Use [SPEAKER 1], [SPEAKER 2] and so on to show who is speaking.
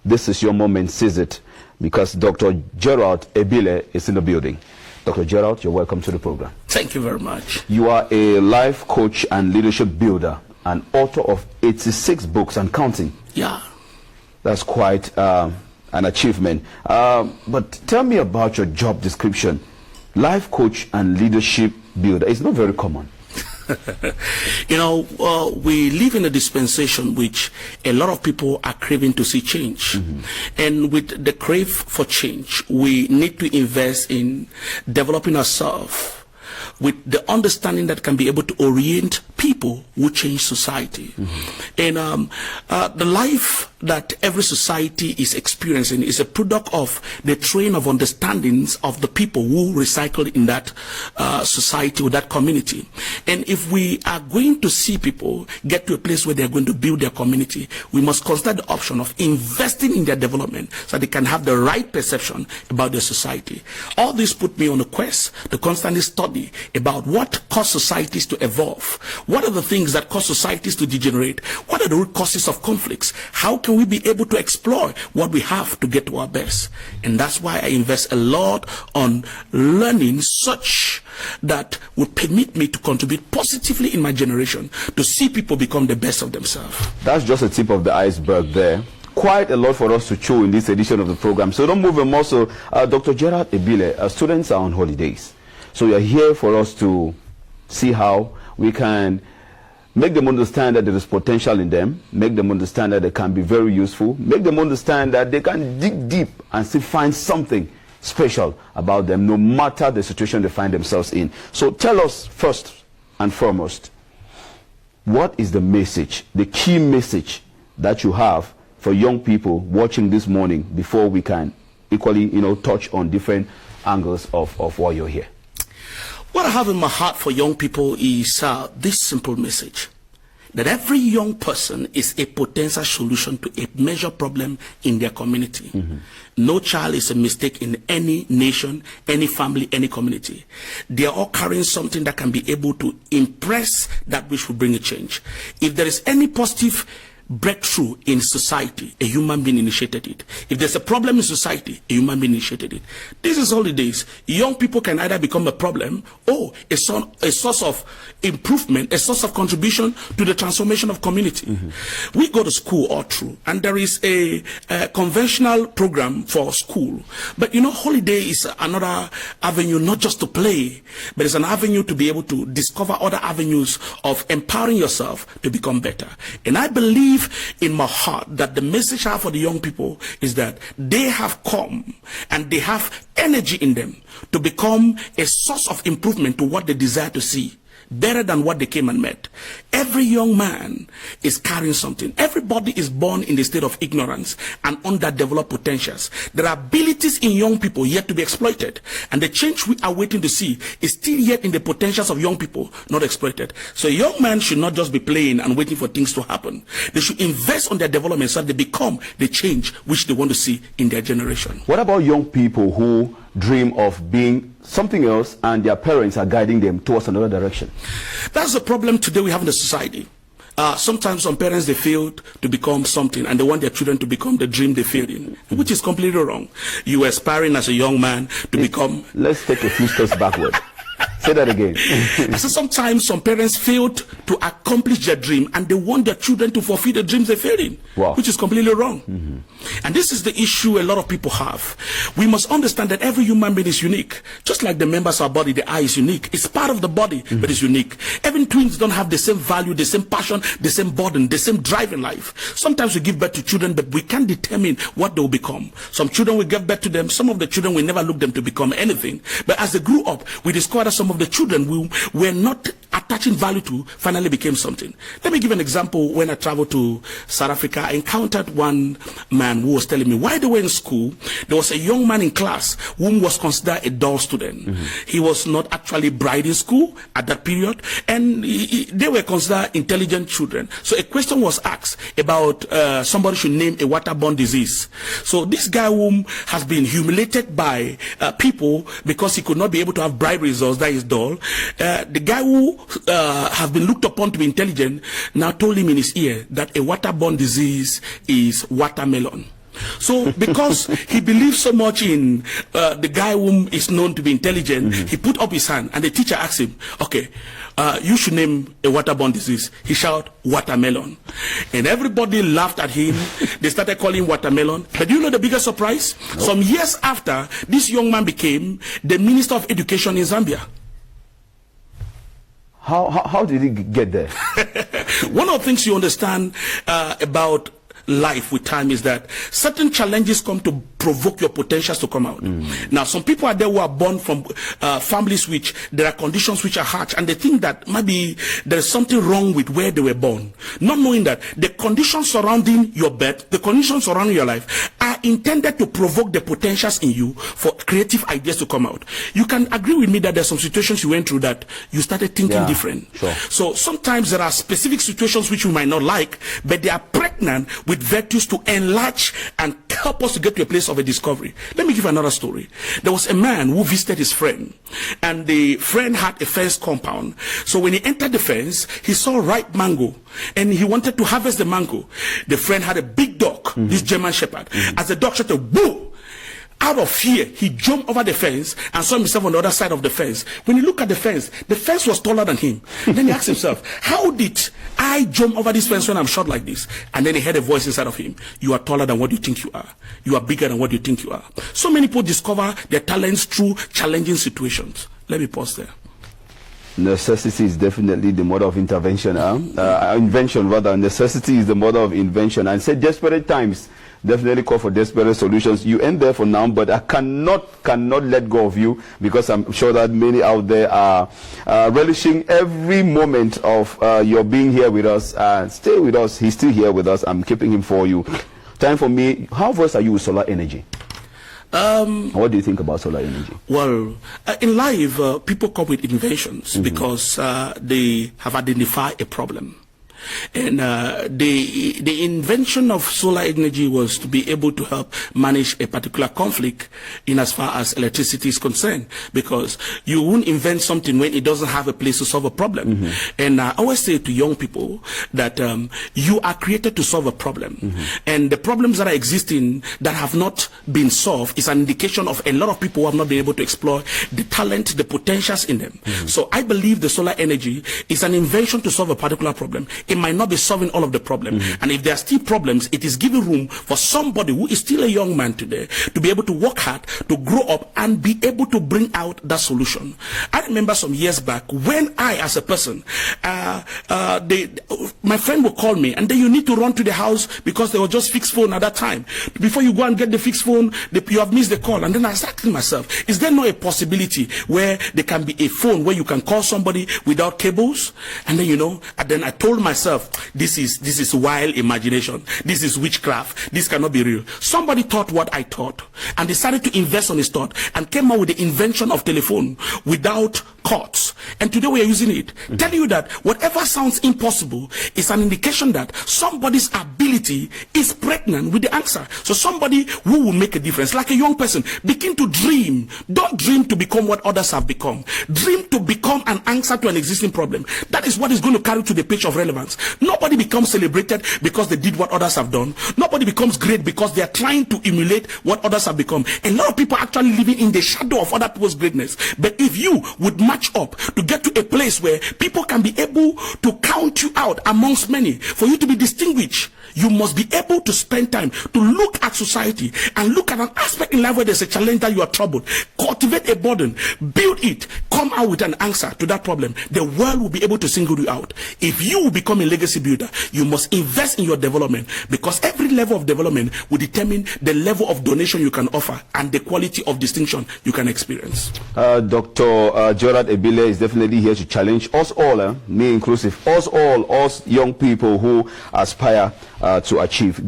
[SPEAKER 1] this is your moment, seize it, because Dr. Gerald Ebile is in the building. Dr. Gerald, you're welcome to the program.
[SPEAKER 2] Thank you very much.
[SPEAKER 1] You are a life coach and leadership builder, and author of 86 books and counting.
[SPEAKER 2] Yeah.
[SPEAKER 1] That's quite an achievement. But tell me about your job description. Life coach and leadership builder. It's not very common.
[SPEAKER 2] You know, we live in a dispensation which a lot of people are craving to see change. And with the crave for change, we need to invest in developing ourselves with the understanding that can be able to orient people who change society. And the life that every society is experiencing is a product of the train of understandings of the people who recycle in that society or that community. And if we are going to see people get to a place where they're going to build their community, we must consider the option of investing in their development so they can have the right perception about their society. All this put me on a quest to constantly study about what cause societies to evolve. What are the things that cause societies to degenerate? What are the root causes of conflicts? How can we be able to explore what we have to get to our best? And that's why I invest a lot on learning such that would permit me to contribute positively in my generation to see people become the best of themselves.
[SPEAKER 1] That's just a tip of the iceberg there. Quite a lot for us to chew in this edition of the program. So don't move more. So Dr. Gerald Ebile, students are on holidays. So you're here for us to see how we can make them understand that there is potential in them, make them understand that they can be very useful, make them understand that they can dig deep and still find something special about them, no matter the situation they find themselves in. So tell us first and foremost, what is the message, the key message that you have for young people watching this morning before we can equally, touch on different angles of why you're here?
[SPEAKER 2] What I have in my heart for young people is this simple message, that every young person is a potential solution to a major problem in their community. No child is a mistake in any nation, any family, any community. They are all carrying something that can be able to impress that which will bring a change. If there is any positive breakthrough in society, a human being initiated it. If there's a problem in society, a human being initiated it. This is holidays. Young people can either become a problem or a source of improvement, a source of contribution to the transformation of community. We go to school all through, and there is a conventional program for school. But holiday is another avenue, not just to play, but it's an avenue to be able to discover other avenues of empowering yourself to become better. And I believe in my heart that the message I have for the young people is that they have come and they have energy in them to become a source of improvement to what they desire to see, better than what they came and met. Every young man is carrying something. Everybody is born in the state of ignorance and underdeveloped potentials. There are abilities in young people yet to be exploited, and the change we are waiting to see is still yet in the potentials of young people not exploited. So a young man should not just be playing and waiting for things to happen. They should invest on their development so that they become the change which they want to see in their generation.
[SPEAKER 1] What about young people who dream of being something else and their parents are guiding them towards another direction?
[SPEAKER 2] That's the problem today we have in the society. Sometimes some parents, they failed to become something and they want their children to become the dream they failed in, which is completely wrong. You were aspiring as a young man to become...
[SPEAKER 1] Let's take a few steps backward. Say that again.
[SPEAKER 2] So sometimes some parents failed to accomplish their dream and they want their children to fulfill the dreams they failed in, which is completely wrong. And this is the issue a lot of people have. We must understand that every human being is unique. Just like the members of our body, the eye is unique. It's part of the body, but it's unique. Even twins don't have the same value, the same passion, the same burden, the same drive in life. Sometimes we give birth to children, but we can't determine what they will become. Some children will give birth to them. Some of the children will never look them to become anything. But as they grew up, we discovered that some of the children who were not attaching value to finally became something. Let me give an example. When I traveled to South Africa, I encountered one man who was telling me while they were in school, there was a young man in class whom was considered a dull student. He was not actually bright in school at that period, and they were considered intelligent children. So a question was asked about somebody should name a waterborne disease. So this guy whom has been humiliated by people because he could not be able to have bright results, that is dull, the guy who has been looked upon to be intelligent now told him in his ear that a waterborne disease is watermelon. So because he believes so much in the guy whom is known to be intelligent, he put up his hand and the teacher asked him, okay, you should name a waterborne disease. He shouted, watermelon. And everybody laughed at him. They started calling him watermelon. But do you know the biggest surprise? Nope. Some years after, this young man became the Minister of Education in Zambia.
[SPEAKER 1] How did he get there?
[SPEAKER 2] One of the things you understand about life with time is that certain challenges come to provoke your potentials to come out. Now, some people are there who are born from families which there are conditions which are harsh, and they think that maybe there is something wrong with where they were born, not knowing that the conditions surrounding your birth, the conditions surrounding your life, are intended to provoke the potentials in you for creative ideas to come out. You can agree with me that there are some situations you went through that you started thinking different.
[SPEAKER 1] Sure.
[SPEAKER 2] So sometimes there are specific situations which you might not like, but they are pregnant with virtues to enlarge and help us to get to a place of a discovery. Let me give another story. There was a man who visited his friend, and the friend had a fence compound. So when he entered the fence, he saw ripe mango, and he wanted to harvest the mango. The friend had a big dog, this German Shepherd. As the dog shouted, "Boo!" out of fear, he jumped over the fence and saw himself on the other side of the fence. When he looked at the fence was taller than him. Then he asked himself, how did I jump over this fence when I'm short like this? And then he heard a voice inside of him. You are taller than what you think you are. You are bigger than what you think you are. So many people discover their talents through challenging situations. Let me pause there.
[SPEAKER 1] Necessity is definitely the mother of intervention. Invention, rather. Necessity is the mother of invention. And say desperate times definitely call for desperate solutions. You end there for now, but I cannot let go of you, because I'm sure that many out there are relishing every moment of your being here with us. Stay with us. He's still here with us. I'm keeping him for you. Time for me. How versed are you with solar energy? What do you think about solar energy?
[SPEAKER 2] Well, in life, people come with inventions because they have identified a problem. And the invention of solar energy was to be able to help manage a particular conflict in as far as electricity is concerned, because you won't invent something when it doesn't have a place to solve a problem. And I always say to young people that you are created to solve a problem. And the problems that are existing that have not been solved is an indication of a lot of people who have not been able to explore the talent, the potentials in them. So I believe the solar energy is an invention to solve a particular problem. It might not be solving all of the problems. And if there are still problems, it is giving room for somebody who is still a young man today to be able to work hard, to grow up, and be able to bring out that solution. I remember some years back when I, as a person, my friend would call me, and then you need to run to the house because there was just fixed phone at that time. Before you go and get the fixed phone, you have missed the call. And then I was asking myself, is there not a possibility where there can be a phone where you can call somebody without cables? And then, and then I told myself, this is wild imagination. This is witchcraft. This cannot be real. Somebody thought what I thought and decided to invest on his thought and came out with the invention of telephone without cords. And today we are using it. Tell you that whatever sounds impossible is an indication that somebody's ability is pregnant with the answer. So somebody who will make a difference, like a young person, begin to dream. Don't dream to become what others have become. Dream to become an answer to an existing problem. That is what is going to carry to the page of relevance. Nobody becomes celebrated because they did what others have done. Nobody becomes great because they are trying to emulate what others have become. A lot of people are actually living in the shadow of other people's greatness. But if you would match up to get to a place where people can be able to count you out amongst many, for you to be distinguished, you must be able to spend time to look at society and look at an aspect in life where there's a challenge that you are troubled. Cultivate a burden, build it, come out with an answer to that problem. The world will be able to single you out. If you will become a legacy builder, you must invest in your development, because every level of development will determine the level of donation you can offer and the quality of distinction you can experience.
[SPEAKER 1] Dr. Gerard Ebile is definitely here to challenge us all, me inclusive, us all, us young people who aspire to achieve great